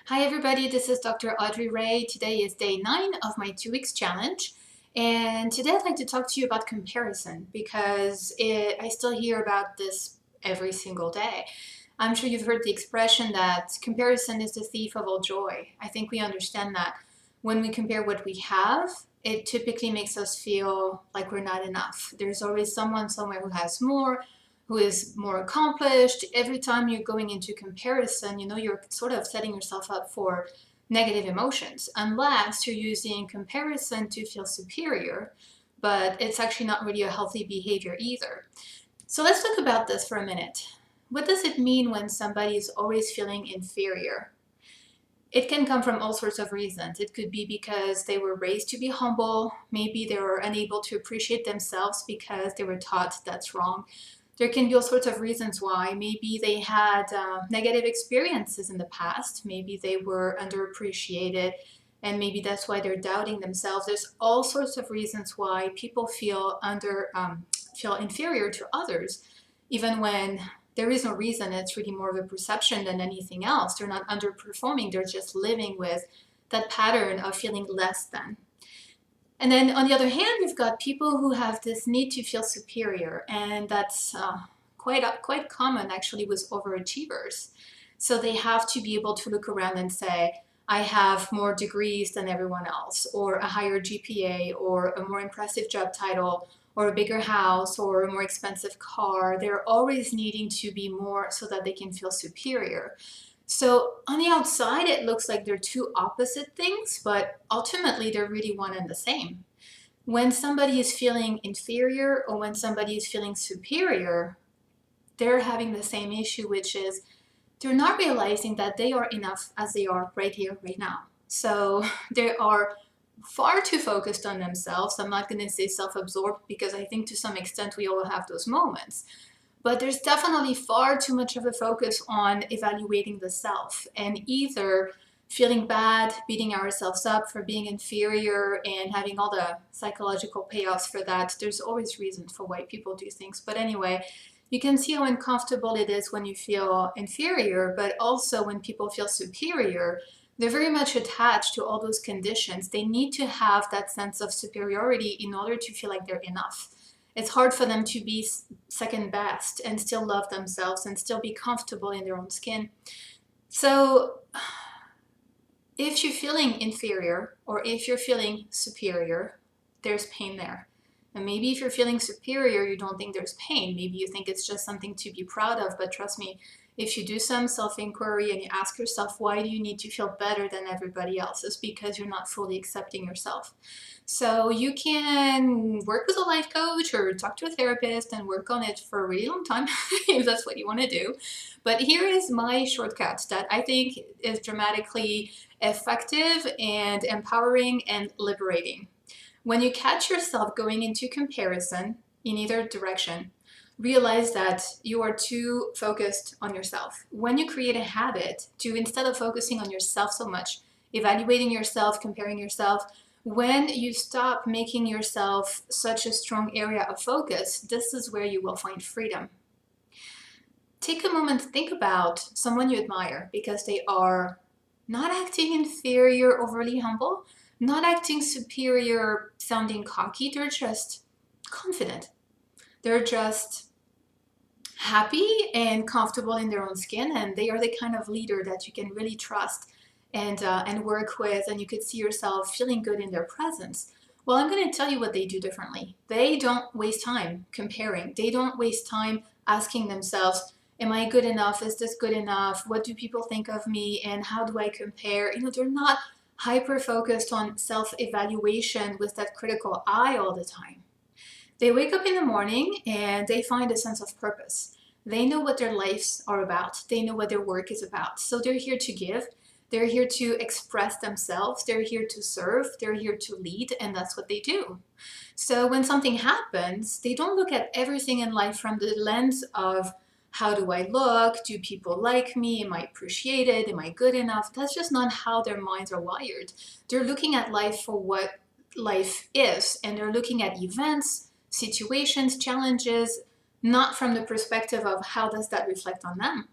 Hi everybody, this is Dr. Audrey Ray. Today is day 9 of my 2 weeks challenge. And today I'd like to talk to you about comparison because I still hear about this every single day. I'm sure you've heard the expression that comparison is the thief of all joy. I think we understand that when we compare what we have, it typically makes us feel like we're not enough. There's always someone somewhere who has more, who is more accomplished. Every time you're going into comparison, you're sort of setting yourself up for negative emotions, unless you're using comparison to feel superior, but it's actually not really a healthy behavior either. So let's talk about this for a minute. What does it mean when somebody is always feeling inferior? It can come from all sorts of reasons. It could be because they were raised to be humble. Maybe they were unable to appreciate themselves because they were taught that's wrong. There can be all sorts of reasons why. Maybe they had negative experiences in the past. Maybe they were underappreciated, and maybe that's why they're doubting themselves. There's all sorts of reasons why people feel inferior to others, even when there is no reason. It's really more of a perception than anything else. They're not underperforming. They're just living with that pattern of feeling less than. And then on the other hand, we've got people who have this need to feel superior, and that's quite common actually with overachievers. So they have to be able to look around and say, I have more degrees than everyone else, or a higher GPA, or a more impressive job title, or a bigger house, or a more expensive car. They're always needing to be more so that they can feel superior. So on the outside, it looks like they're two opposite things, but ultimately they're really one and the same. When somebody is feeling inferior or when somebody is feeling superior, they're having the same issue, which is they're not realizing that they are enough as they are right here, right now. So they are far too focused on themselves. I'm not going to say self-absorbed because I think to some extent we all have those moments. But there's definitely far too much of a focus on evaluating the self and either feeling bad, beating ourselves up for being inferior and having all the psychological payoffs for that. There's always reasons for why people do things. But anyway, you can see how uncomfortable it is when you feel inferior, but also when people feel superior, they're very much attached to all those conditions. They need to have that sense of superiority in order to feel like they're enough. It's hard for them to be second best and still love themselves and still be comfortable in their own skin. So if you're feeling inferior or if you're feeling superior, there's pain there. And maybe if you're feeling superior, you don't think there's pain. Maybe you think it's just something to be proud of. But trust me, if you do some self-inquiry and you ask yourself, why do you need to feel better than everybody else? It's because you're not fully accepting yourself. So you can work with a life coach or talk to a therapist and work on it for a really long time if that's what you want to do. But here is my shortcut that I think is dramatically effective and empowering and liberating. When you catch yourself going into comparison in either direction, realize that you are too focused on yourself. When you create a habit to, instead of focusing on yourself so much, evaluating yourself, comparing yourself, when you stop making yourself such a strong area of focus, this is where you will find freedom. Take a moment to think about someone you admire because they are not acting inferior, overly humble, not acting superior, sounding cocky. They're just confident. They're just happy and comfortable in their own skin, and they are the kind of leader that you can really trust and work with, and you could see yourself feeling good in their presence. Well, I'm going to tell you what they do differently. They don't waste time comparing. They don't waste time asking themselves, am I good enough? Is this good enough? What do people think of me? And how do I compare? They're not hyper focused on self-evaluation with that critical eye all the time. They wake up in the morning and they find a sense of purpose. They know what their lives are about. They know what their work is about. So they're here to give. They're here to express themselves. They're here to serve. They're here to lead, and that's what they do. So when something happens, they don't look at everything in life from the lens of, how do I look? Do people like me? Am I appreciated? Am I good enough? That's just not how their minds are wired. They're looking at life for what life is, and they're looking at events, situations, challenges, not from the perspective of how does that reflect on them.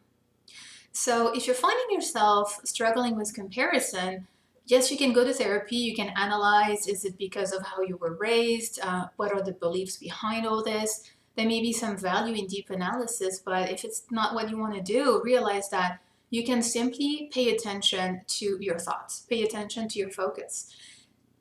So if you're finding yourself struggling with comparison, yes, you can go to therapy. You can analyze, is it because of how you were raised? What are the beliefs behind all this? There may be some value in deep analysis, but if it's not what you want to do, realize that you can simply pay attention to your thoughts, pay attention to your focus.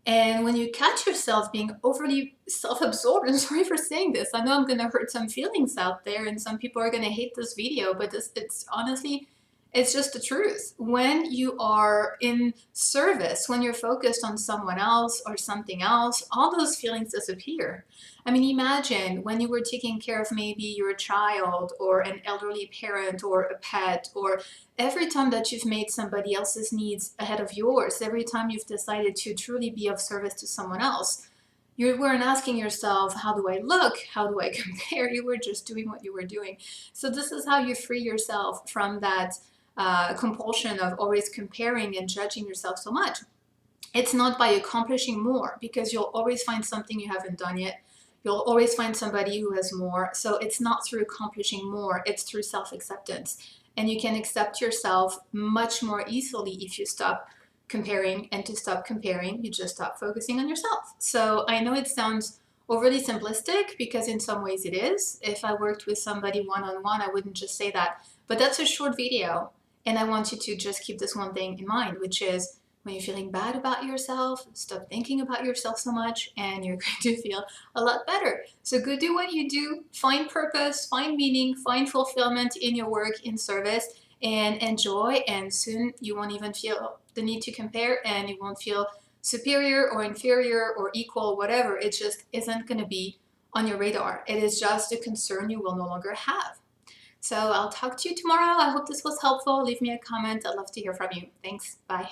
And when you catch yourself being overly self-absorbed, I'm sorry for saying this. I know I'm going to hurt some feelings out there, and some people are going to hate this video, but it's honestly, it's just the truth. When you are in service, when you're focused on someone else or something else, all those feelings disappear. I mean, imagine when you were taking care of maybe your child or an elderly parent or a pet, or every time that you've made somebody else's needs ahead of yours, every time you've decided to truly be of service to someone else, you weren't asking yourself, how do I look? How do I compare? You were just doing what you were doing. So this is how you free yourself from that compulsion of always comparing and judging yourself so much. It's not by accomplishing more, because you'll always find something you haven't done yet. You'll always find somebody who has more. So it's not through accomplishing more, it's through self-acceptance. And you can accept yourself much more easily if you stop comparing. And to stop comparing, you just stop focusing on yourself. So I know it sounds overly simplistic, because in some ways it is. If I worked with somebody one-on-one, I wouldn't just say that. But that's a short video. And I want you to just keep this one thing in mind, which is, when you're feeling bad about yourself, stop thinking about yourself so much, and you're going to feel a lot better. So go do what you do, find purpose, find meaning, find fulfillment in your work, in service, and enjoy. And soon you won't even feel the need to compare, and you won't feel superior or inferior or equal, whatever. It just isn't going to be on your radar. It is just a concern you will no longer have. So I'll talk to you tomorrow. I hope this was helpful. Leave me a comment. I'd love to hear from you. Thanks. Bye.